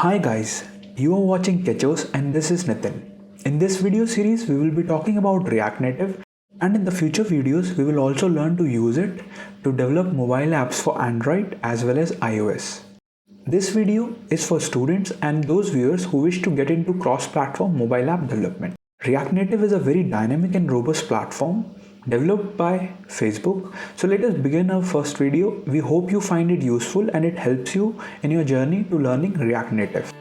Hi guys, you are watching Kechos and this is Nitin. In this video series, we will be talking about React Native, and in the future videos, we will also learn to use it to develop mobile apps for Android as well as iOS. This video is for students and those viewers who wish to get into cross-platform mobile app development. React Native is a very dynamic and robust platform developed by Facebook. So let us begin our first video. We hope you find it useful and it helps you in your journey to learning React Native.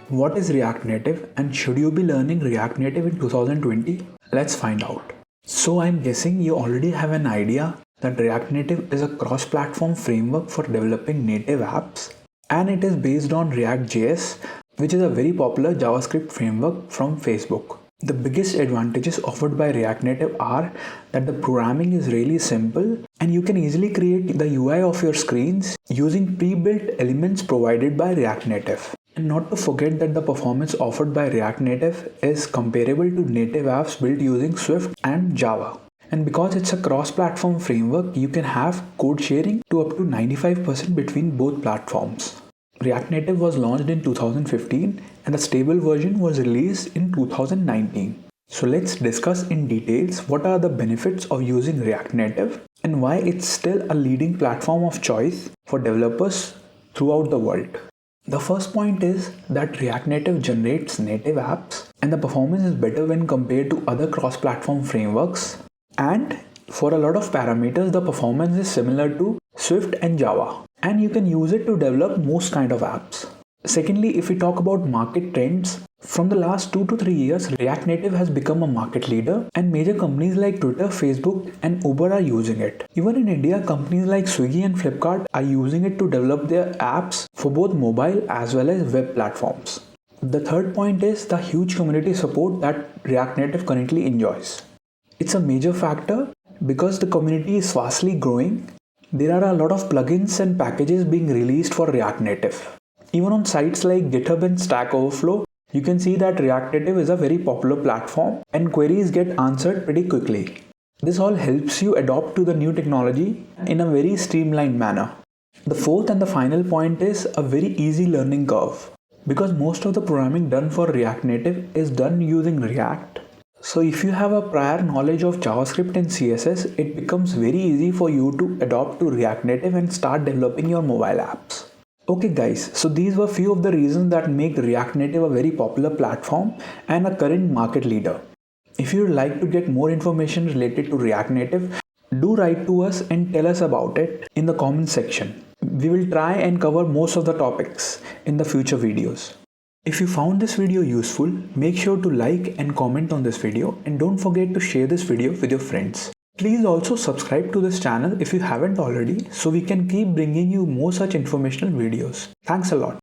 What is React Native and should you be learning React Native in 2020? Let's find out. So I'm guessing you already have an idea that React Native is a cross-platform framework for developing native apps, and it is based on React.js, which is a very popular JavaScript framework from Facebook. The biggest advantages offered by React Native are that the programming is really simple and you can easily create the UI of your screens using pre-built elements provided by React Native. And not to forget that the performance offered by React Native is comparable to native apps built using Swift and Java. And because it's a cross-platform framework, you can have code sharing to up to 95% between both platforms. React Native was launched in 2015 and the stable version was released in 2019. So let's discuss in details what are the benefits of using React Native and why it's still a leading platform of choice for developers throughout the world. The first point is that React Native generates native apps and the performance is better when compared to other cross-platform frameworks. And for a lot of parameters, the performance is similar to Swift and Java, and you can use it to develop most kind of apps. Secondly, if we talk about market trends, from the last 2 to 3 years, React Native has become a market leader and major companies like Twitter, Facebook and Uber are using it. Even in India, companies like Swiggy and Flipkart are using it to develop their apps for both mobile as well as web platforms. The third point is the huge community support that React Native currently enjoys. It's a major factor because the community is vastly growing. There are a lot of plugins and packages being released for React Native. Even on sites like GitHub and Stack Overflow, you can see that React Native is a very popular platform and queries get answered pretty quickly. This all helps you adopt to the new technology in a very streamlined manner. The fourth and the final point is a very easy learning curve. Because most of the programming done for React Native is done using React. So if you have a prior knowledge of JavaScript and CSS, it becomes very easy for you to adopt to React Native and start developing your mobile apps. Okay guys, so these were few of the reasons that make React Native a very popular platform and a current market leader. If you would like to get more information related to React Native, do write to us and tell us about it in the comment section. We will try and cover most of the topics in the future videos. If you found this video useful, make sure to like and comment on this video and don't forget to share this video with your friends. Please also subscribe to this channel if you haven't already so we can keep bringing you more such informational videos. Thanks a lot.